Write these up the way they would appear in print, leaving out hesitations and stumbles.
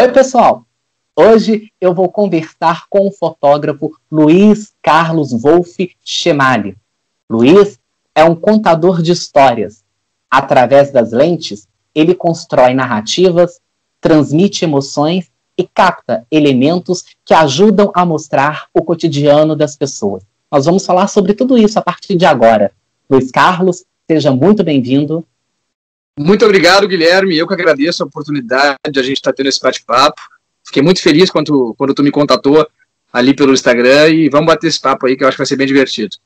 Oi, pessoal! Hoje eu vou conversar com o fotógrafo Luiz Carlos Wolff Chemali. Luiz é um contador de histórias. Através das lentes, ele constrói narrativas, transmite emoções e capta elementos que ajudam a mostrar o cotidiano das pessoas. Nós vamos falar sobre tudo isso a partir de agora. Luiz Carlos, seja muito bem-vindo. Muito obrigado, Guilherme. Eu que agradeço a oportunidade de a gente estar tendo esse bate-papo. Fiquei muito feliz quando tu me contatou ali pelo Instagram e vamos bater esse papo aí que eu acho que vai ser bem divertido.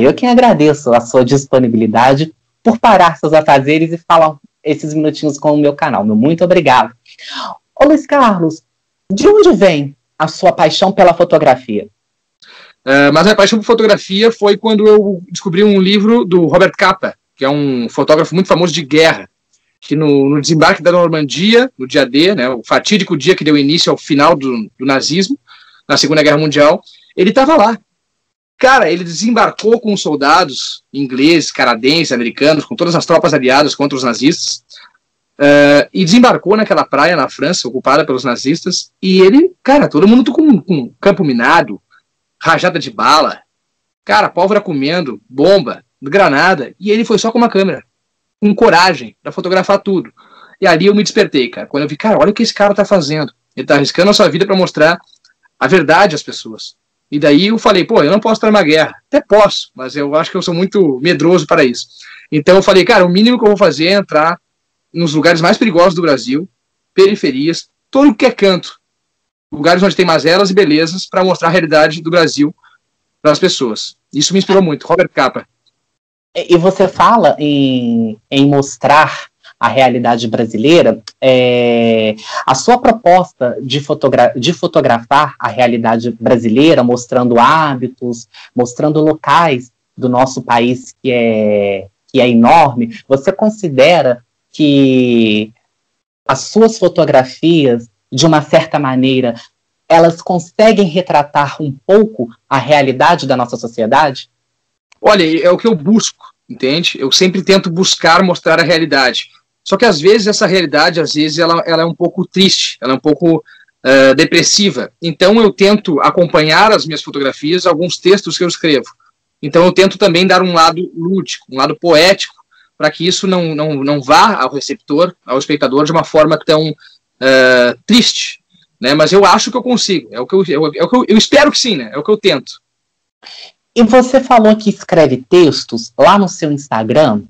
Eu que agradeço a sua disponibilidade por parar seus afazeres e falar esses minutinhos com o meu canal. Muito obrigado. Ô Luiz Carlos, de onde vem a sua paixão pela fotografia? Mas a paixão por fotografia foi quando eu descobri um livro do Robert Capa, que é um fotógrafo muito famoso de guerra, que no desembarque da Normandia, no dia D, né, o fatídico dia que deu início ao final do nazismo, na Segunda Guerra Mundial, ele estava lá. Cara, ele desembarcou com soldados ingleses, canadenses, americanos, com todas as tropas aliadas contra os nazistas, e desembarcou naquela praia na França, ocupada pelos nazistas, e ele, cara, todo mundo com campo minado, rajada de bala, cara, pólvora comendo, bomba, granada, e ele foi só com uma câmera, com coragem, para fotografar tudo. E ali eu me despertei, cara, quando eu vi, cara, olha o que esse cara tá fazendo, ele tá arriscando a sua vida para mostrar a verdade às pessoas. E daí eu falei, eu não posso estar numa guerra, até posso, mas eu acho que eu sou muito medroso para isso. Então eu falei, cara, o mínimo que eu vou fazer é entrar nos lugares mais perigosos do Brasil, periferias, todo que é canto, lugares onde tem mazelas e belezas, para mostrar a realidade do Brasil para as pessoas. Isso me inspirou muito, Robert Capa. E você fala em mostrar a realidade brasileira, a sua proposta de fotografar a realidade brasileira, mostrando hábitos, mostrando locais do nosso país que é enorme, você considera que as suas fotografias, de uma certa maneira, elas conseguem retratar um pouco a realidade da nossa sociedade? Olha, é o que eu busco, entende? Eu sempre tento buscar mostrar a realidade. Só que às vezes essa realidade, ela é um pouco triste, ela é um pouco depressiva. Então eu tento acompanhar as minhas fotografias, alguns textos que eu escrevo. Então eu tento também dar um lado lúdico, um lado poético, para que isso não vá ao receptor, ao espectador, de uma forma tão triste. Né? Mas eu acho que eu consigo, eu espero que sim, né? É o que eu tento. E você falou que escreve textos lá no seu Instagram,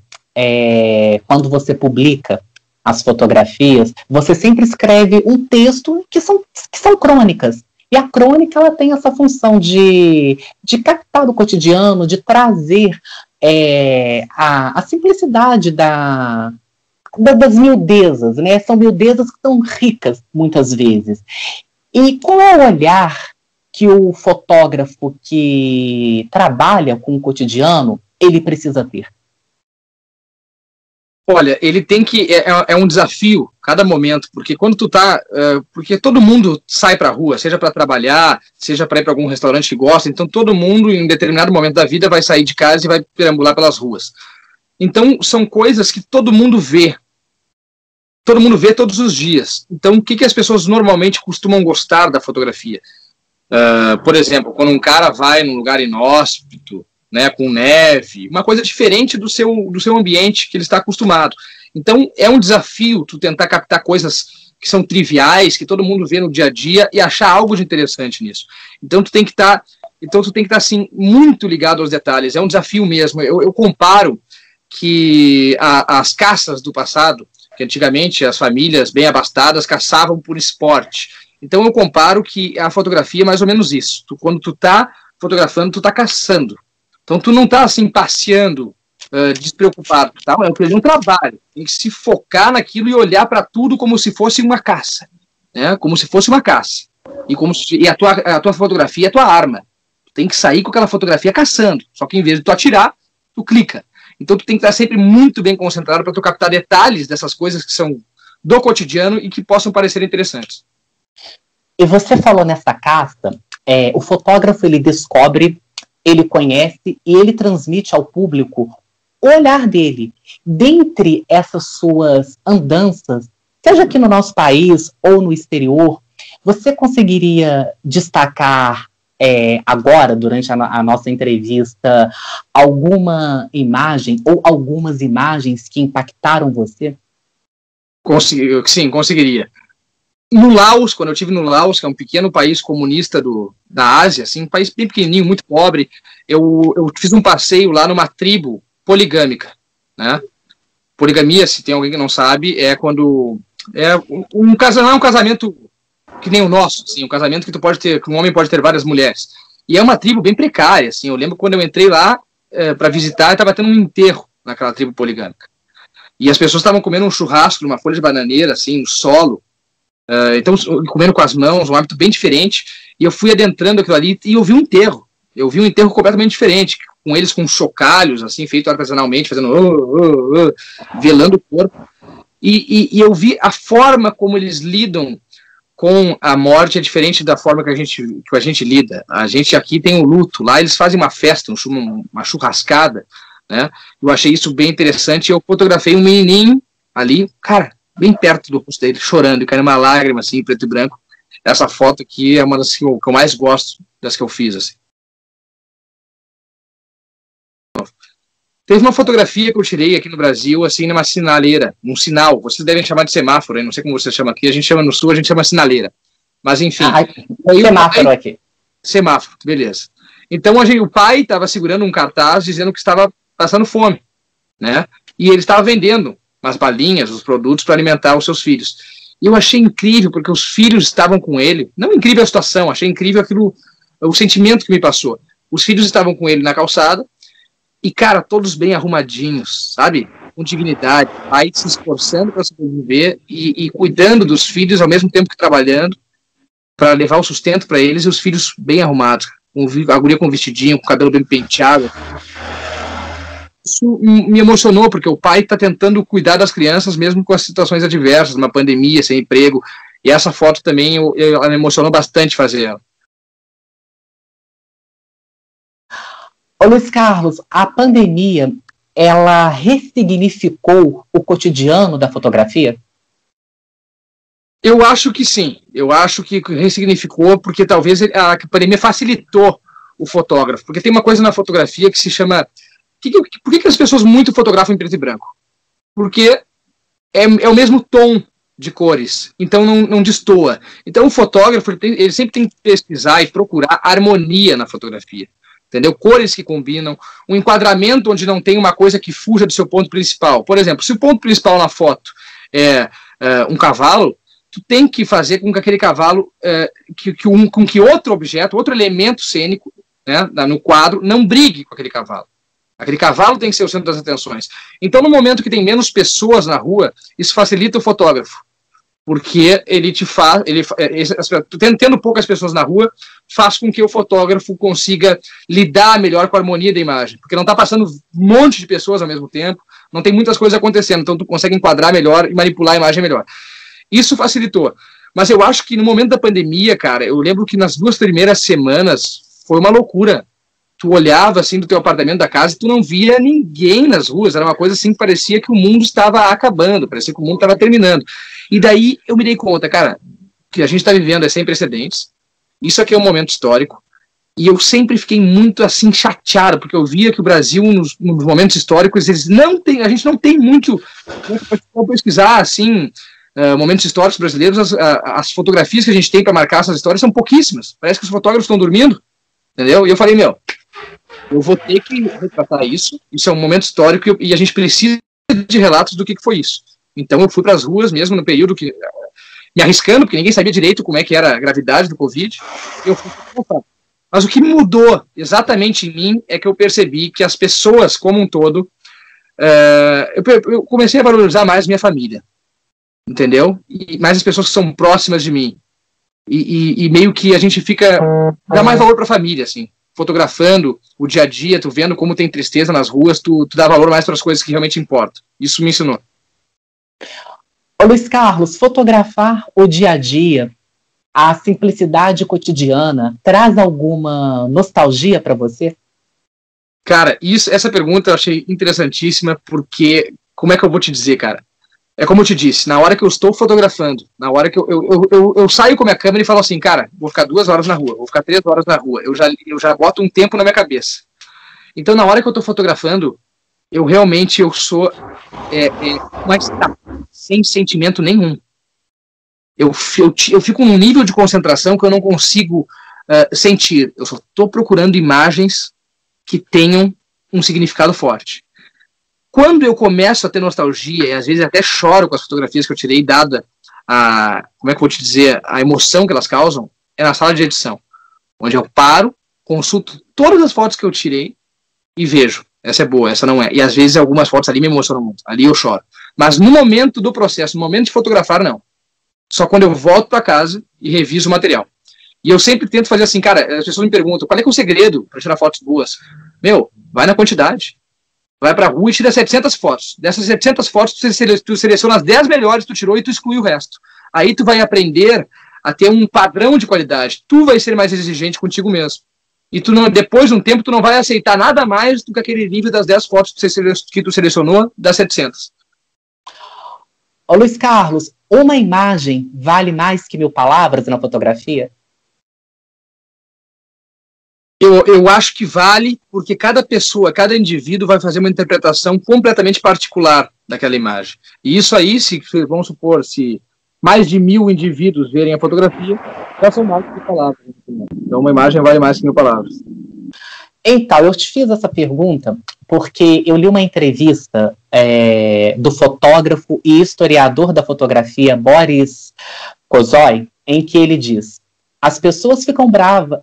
quando você publica as fotografias, você sempre escreve um texto que são crônicas. E a crônica, ela tem essa função de captar o cotidiano, de trazer a simplicidade das miudezas, né? São miudezas que são ricas, muitas vezes. E qual é o olhar que o fotógrafo que trabalha com o cotidiano, ele precisa ter? Olha, ele tem que... É um desafio, cada momento, porque quando tu tá... porque todo mundo sai pra rua, seja para trabalhar, seja para ir para algum restaurante que gosta, então todo mundo, em determinado momento da vida, vai sair de casa e vai perambular pelas ruas. Então, são coisas que todo mundo vê. Todo mundo vê todos os dias. Então, o que as pessoas normalmente costumam gostar da fotografia? Por exemplo, quando um cara vai num lugar inóspito, né, com neve, uma coisa diferente do seu ambiente que ele está acostumado. Então, é um desafio tu tentar captar coisas que são triviais, que todo mundo vê no dia a dia e achar algo de interessante nisso. Então, tu tem que estar assim, muito ligado aos detalhes. É um desafio mesmo. Eu comparo que as caças do passado, que antigamente as famílias bem abastadas caçavam por esporte. Então eu comparo que a fotografia é mais ou menos isso. Quando tu tá fotografando, tu tá caçando. Então tu não tá assim passeando, despreocupado, tá? É um trabalho. Tem que se focar naquilo e olhar para tudo como se fosse uma caça, né? Como se fosse uma caça. E a tua fotografia é a tua arma. Tu tem que sair com aquela fotografia caçando. Só que em vez de tu atirar, tu clica. Então tu tem que estar sempre muito bem concentrado para tu captar detalhes dessas coisas que são do cotidiano e que possam parecer interessantes. E você falou nessa caça, o fotógrafo, ele descobre, ele conhece e ele transmite ao público o olhar dele. Dentre essas suas andanças seja aqui no nosso país ou no exterior, você conseguiria destacar agora, durante a nossa entrevista, alguma imagem ou algumas imagens que impactaram você? Sim, conseguiria. No Laos, quando eu estive no Laos, que é um pequeno país comunista da Ásia, assim, um país bem pequenininho, muito pobre, eu fiz um passeio lá numa tribo poligâmica, né? Poligamia, se tem alguém que não sabe, é quando não é um casamento que nem o nosso, assim, um casamento que um homem pode ter várias mulheres. E é uma tribo bem precária, assim. Eu lembro quando eu entrei lá para visitar, estava tendo um enterro naquela tribo poligâmica. E as pessoas estavam comendo um churrasco numa folha de bananeira, assim, no solo. Então, comendo com as mãos, um hábito bem diferente. E eu fui adentrando aquilo ali e eu vi um enterro. Eu vi um enterro completamente diferente, com eles com chocalhos, assim, feito artesanalmente, fazendo velando o corpo. E eu vi a forma como eles lidam com a morte é diferente da forma que a gente lida. A gente aqui tem o luto, lá eles fazem uma festa, uma churrascada, né? Eu achei isso bem interessante. Eu fotografei um menininho ali, cara, bem perto do rosto dele, chorando, e caindo uma lágrima, assim, preto e branco. Essa foto aqui é uma das que eu mais gosto, das que eu fiz, assim. Teve uma fotografia que eu tirei aqui no Brasil, assim, numa sinaleira, num sinal. Vocês devem chamar de semáforo, hein? Não sei como vocês chamam aqui. A gente chama no sul, a gente chama sinaleira. Mas, enfim. Semáforo aqui. Semáforo, beleza. Então, o pai estava segurando um cartaz dizendo que estava passando fome, né? E ele estava vendendo as balinhas, os produtos para alimentar os seus filhos. E eu achei incrível, porque os filhos estavam com ele. Não incrível a situação, achei incrível o sentimento que me passou. Os filhos estavam com ele na calçada, e, cara, todos bem arrumadinhos, sabe? Com dignidade, pai se esforçando para sobreviver e cuidando dos filhos ao mesmo tempo que trabalhando para levar o sustento para eles, e os filhos bem arrumados, a guria com vestidinho, com o cabelo bem penteado. Isso me emocionou, porque o pai está tentando cuidar das crianças mesmo com as situações adversas, uma pandemia, sem emprego, e essa foto também ela me emocionou bastante fazer ela. Ô Luiz Carlos, a pandemia, ela ressignificou o cotidiano da fotografia? Eu acho que sim. Eu acho que ressignificou, porque talvez a pandemia facilitou o fotógrafo. Porque tem uma coisa na fotografia que se chama... Por que as pessoas muito fotografam em preto e branco? Porque é o mesmo tom de cores, então não destoa. Então o fotógrafo ele sempre tem que pesquisar e procurar harmonia na fotografia. Entendeu? Cores que combinam, um enquadramento onde não tem uma coisa que fuja do seu ponto principal. Por exemplo, se o ponto principal na foto é um cavalo, tu tem que fazer com que aquele cavalo, com que outro objeto, outro elemento cênico, né, no quadro, não brigue com aquele cavalo. Aquele cavalo tem que ser o centro das atenções. Então, no momento que tem menos pessoas na rua, isso facilita o fotógrafo. Porque ele tendo poucas pessoas na rua, faz com que o fotógrafo consiga lidar melhor com a harmonia da imagem. Porque não está passando um monte de pessoas ao mesmo tempo, não tem muitas coisas acontecendo, então tu consegue enquadrar melhor e manipular a imagem melhor. Isso facilitou. Mas eu acho que no momento da pandemia, cara, eu lembro que nas 2 primeiras semanas foi uma loucura. Tu olhava assim do teu apartamento da casa e tu não via ninguém nas ruas, era uma coisa assim que parecia que o mundo estava acabando, parecia que o mundo estava terminando. E daí eu me dei conta, cara, que a gente está vivendo é sem precedentes, isso aqui é um momento histórico, e eu sempre fiquei muito assim chateado, porque eu via que o Brasil, nos momentos históricos, a gente não tem muito, vou pesquisar assim, momentos históricos brasileiros, as fotografias que a gente tem para marcar essas histórias são pouquíssimas, parece que os fotógrafos estão dormindo, entendeu? E eu falei, eu vou ter que retratar isso é um momento histórico e a gente precisa de relatos do que foi isso. Então eu fui para as ruas mesmo no período que, me arriscando, porque ninguém sabia direito como é que era a gravidade do Covid, eu fui para. Mas o que mudou exatamente em mim é que eu percebi que as pessoas como um todo, eu comecei a valorizar mais minha família, entendeu? E mais as pessoas que são próximas de mim. E meio que a gente dá mais valor para a família, assim. Fotografando o dia a dia, tu vendo como tem tristeza nas ruas, tu dá valor mais para as coisas que realmente importam. Isso me ensinou. Ô Luiz Carlos, fotografar o dia a dia, a simplicidade cotidiana, traz alguma nostalgia para você? Cara, essa pergunta eu achei interessantíssima, porque, como é que eu vou te dizer, cara? É como eu te disse, na hora que eu estou fotografando, na hora que eu saio com a minha câmera e falo assim, cara, vou ficar 2 horas na rua, vou ficar 3 horas na rua, eu já boto um tempo na minha cabeça. Então, na hora que eu estou fotografando, eu realmente sou sem sentimento nenhum. Eu fico num nível de concentração que eu não consigo sentir. Eu só estou procurando imagens que tenham um significado forte. Quando eu começo a ter nostalgia, e às vezes até choro com as fotografias que eu tirei, dada como é que eu vou te dizer, a emoção que elas causam, é na sala de edição, onde eu paro, consulto todas as fotos que eu tirei e vejo, essa é boa, essa não é. E às vezes algumas fotos ali me emocionam muito, ali eu choro. Mas no momento do processo, no momento de fotografar, não. Só quando eu volto para casa e reviso o material. E eu sempre tento fazer assim, cara, as pessoas me perguntam, qual é que é o segredo para tirar fotos boas? Meu, vai na quantidade. Vai pra rua e tira 700 fotos. Dessas 700 fotos, tu seleciona as 10 melhores, tu tirou e tu exclui o resto. Aí tu vai aprender a ter um padrão de qualidade. Tu vai ser mais exigente contigo mesmo. E depois de um tempo, tu não vai aceitar nada mais do que aquele nível das 10 fotos que tu selecionou das 700. Ô Luiz Carlos, uma imagem vale mais que 1000 palavras na fotografia? Eu acho que vale, porque cada pessoa, cada indivíduo vai fazer uma interpretação completamente particular daquela imagem. E isso aí, vamos supor, se mais de 1000 indivíduos verem a fotografia, já são mais que 1000 palavras. Então uma imagem vale mais que 1000 palavras. Então, eu te fiz essa pergunta porque eu li uma entrevista do fotógrafo e historiador da fotografia, Boris Kozoy, em que ele diz: as pessoas ficam bravas,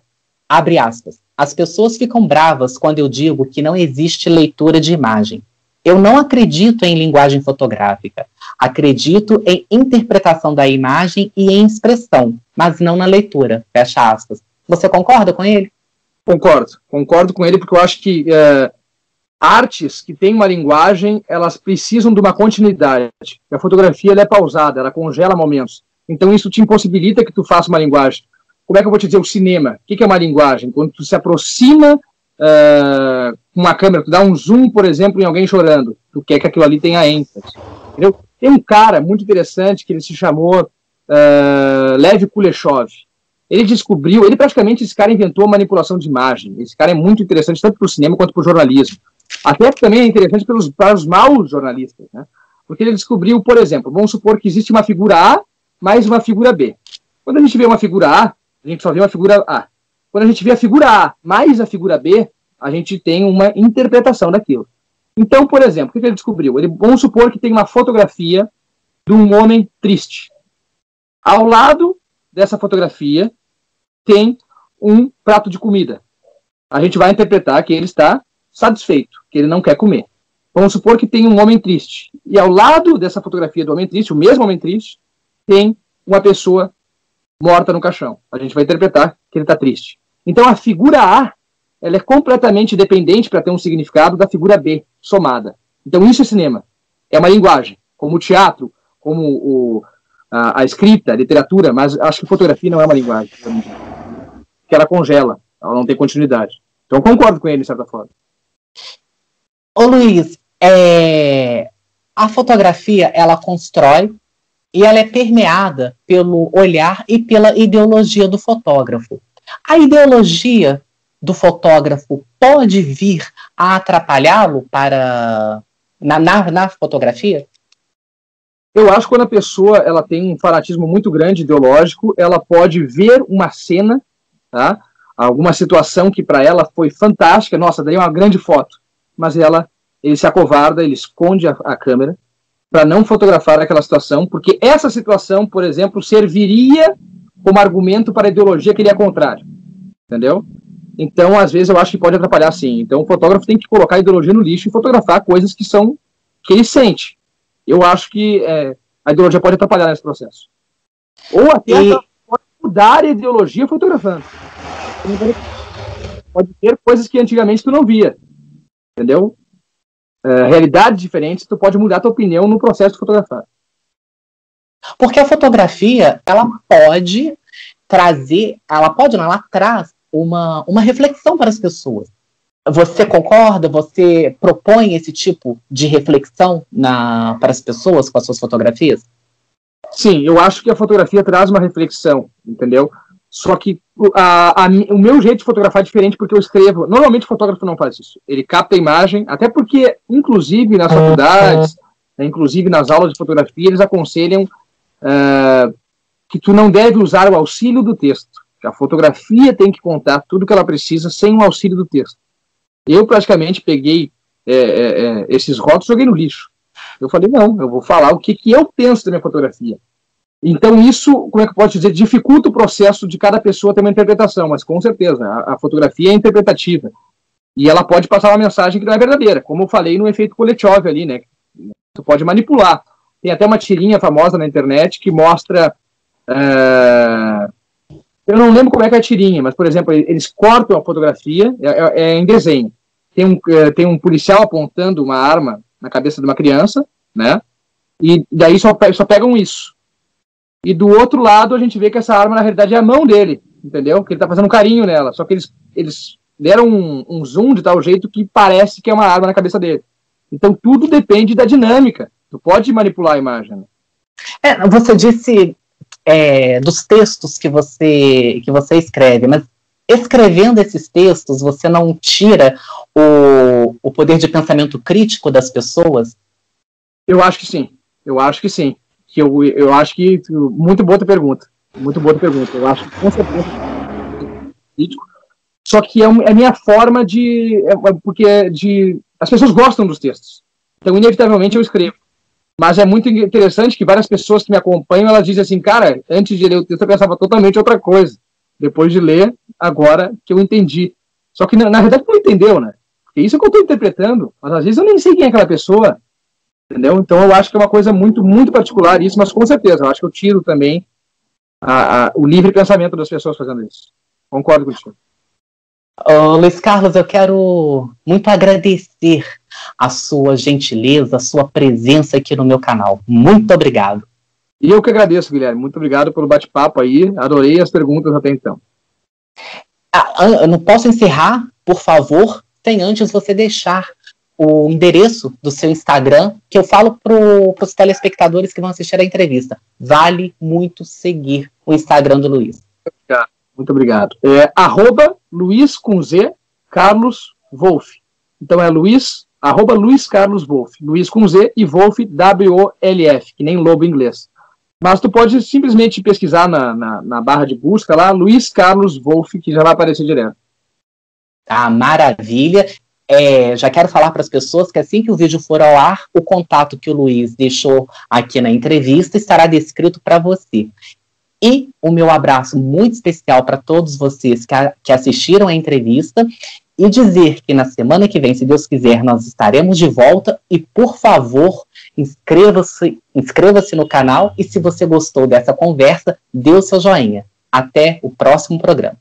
abre aspas, as pessoas ficam bravas quando eu digo que não existe leitura de imagem. Eu não acredito em linguagem fotográfica. Acredito em interpretação da imagem e em expressão, mas não na leitura. Fecha aspas. Você concorda com ele? Concordo com ele, porque eu acho que artes que têm uma linguagem, elas precisam de uma continuidade. A fotografia ela é pausada, ela congela momentos. Então isso te impossibilita que tu faça uma linguagem. Como é que eu vou te dizer? O cinema. O que é uma linguagem? Quando tu se aproxima com uma câmera, tu dá um zoom, por exemplo, em alguém chorando. Tu quer que aquilo ali tenha ênfase. Entendeu? Tem um cara muito interessante que ele se chamou Lev Kuleshov. Ele praticamente, esse cara inventou a manipulação de imagem. Esse cara é muito interessante, tanto para o cinema quanto para o jornalismo. Até também é interessante para os maus jornalistas, né? Porque ele descobriu, por exemplo, vamos supor que existe uma figura A mais uma figura B. Quando a gente vê uma figura A, a gente só vê uma figura A. Quando a gente vê a figura A mais a figura B, a gente tem uma interpretação daquilo. Então, por exemplo, o que ele descobriu? Vamos supor que tem uma fotografia de um homem triste. Ao lado dessa fotografia tem um prato de comida. A gente vai interpretar que ele está satisfeito, que ele não quer comer. Vamos supor que tem um homem triste. E ao lado dessa fotografia do homem triste, o mesmo homem triste, tem uma pessoa morta no caixão. A gente vai interpretar que ele está triste. Então a figura A, ela é completamente dependente para ter um significado da figura B, somada. Então isso é cinema. É uma linguagem, como o teatro, como a escrita, a literatura, mas acho que fotografia não é uma linguagem. Que ela congela, ela não tem continuidade. Então eu concordo com ele, de certa forma. Ô Luiz, a fotografia, ela constrói e ela é permeada pelo olhar e pela ideologia do fotógrafo. A ideologia do fotógrafo pode vir a atrapalhá-lo na fotografia? Eu acho que quando a pessoa ela tem um fanatismo muito grande ideológico, ela pode ver uma cena, tá? Alguma situação que para ela foi fantástica, nossa, daí é uma grande foto, mas ele se acovarda, ele esconde a câmera para não fotografar aquela situação, porque essa situação, por exemplo, serviria como argumento para a ideologia que ele é contrário, entendeu? Então, às vezes, eu acho que pode atrapalhar, sim. Então, o fotógrafo tem que colocar a ideologia no lixo e fotografar coisas que ele sente. Eu acho que a ideologia pode atrapalhar nesse processo. Ou até pode mudar a ideologia fotografando. Pode ter coisas que antigamente tu não via, entendeu? Realidades diferentes, tu pode mudar a tua opinião no processo de fotografar. Porque a fotografia, ela pode trazer, ela traz uma reflexão para as pessoas. Você concorda? Você propõe esse tipo de reflexão para as pessoas com as suas fotografias? Sim, eu acho que a fotografia traz uma reflexão, entendeu? Só que o meu jeito de fotografar é diferente porque eu escrevo. Normalmente o fotógrafo não faz isso. Ele capta a imagem, até porque, inclusive nas faculdades, inclusive nas aulas de fotografia, eles aconselham que tu não deve usar o auxílio do texto. Que a fotografia tem que contar tudo que ela precisa sem o auxílio do texto. Eu praticamente peguei esses rótulos e joguei no lixo. Eu falei, não, eu vou falar o que eu penso da minha fotografia. Então isso, como é que eu posso dizer, dificulta o processo de cada pessoa ter uma interpretação, mas com certeza, a fotografia é interpretativa. E ela pode passar uma mensagem que não é verdadeira, como eu falei no efeito Kuleshov ali, né? Tu pode manipular. Tem até uma tirinha famosa na internet que mostra... eu não lembro como é que é a tirinha, mas, por exemplo, eles cortam a fotografia, em desenho. Tem um policial apontando uma arma na cabeça de uma criança, né? E daí só pegam isso. E do outro lado a gente vê que essa arma, na realidade, é a mão dele, entendeu? Que ele tá fazendo um carinho nela. Só que eles deram um zoom de tal jeito que parece que é uma arma na cabeça dele. Então tudo depende da dinâmica. Tu pode manipular a imagem. Né? Você disse dos textos que você escreve, mas escrevendo esses textos, você não tira o poder de pensamento crítico das pessoas? Eu acho que sim. Eu acho que sim. Eu acho que... Muito boa tua pergunta. Muito boa tua pergunta. Eu acho que com certeza crítico. Só que é a minha forma porque as pessoas gostam dos textos. Então, inevitavelmente, eu escrevo. Mas é muito interessante que várias pessoas que me acompanham, elas dizem assim, cara, antes de ler o texto eu pensava totalmente outra coisa. Depois de ler, agora que eu entendi. Só que, na verdade, tu não entendeu, né? Porque isso é que eu estou interpretando. Mas, às vezes, eu nem sei quem é aquela pessoa. Entendeu? Então, eu acho que é uma coisa muito, muito particular isso, mas com certeza, eu acho que eu tiro também o livre pensamento das pessoas fazendo isso. Concordo contigo. Luiz Carlos, eu quero muito agradecer a sua gentileza, a sua presença aqui no meu canal. Muito obrigado. E eu que agradeço, Guilherme. Muito obrigado pelo bate-papo aí. Adorei as perguntas até então. Eu não posso encerrar, por favor, sem antes você deixar o endereço do seu Instagram, que eu falo para os telespectadores que vão assistir a entrevista. Vale muito seguir o Instagram do Luiz. Muito obrigado. Luiz com Z, Carlos Wolff. Então é Luiz Carlos Wolff. Luiz com Z e Wolff, W-O-L-F, que nem lobo em inglês. Mas tu pode simplesmente pesquisar na barra de busca lá, Luiz Carlos Wolff, que já vai aparecer direto. Maravilha. Já quero falar para as pessoas que assim que o vídeo for ao ar, o contato que o Luiz deixou aqui na entrevista estará descrito para você. E o meu abraço muito especial para todos vocês que assistiram a entrevista e dizer que na semana que vem, se Deus quiser, nós estaremos de volta e, por favor, inscreva-se no canal e se você gostou dessa conversa, dê o seu joinha. Até o próximo programa.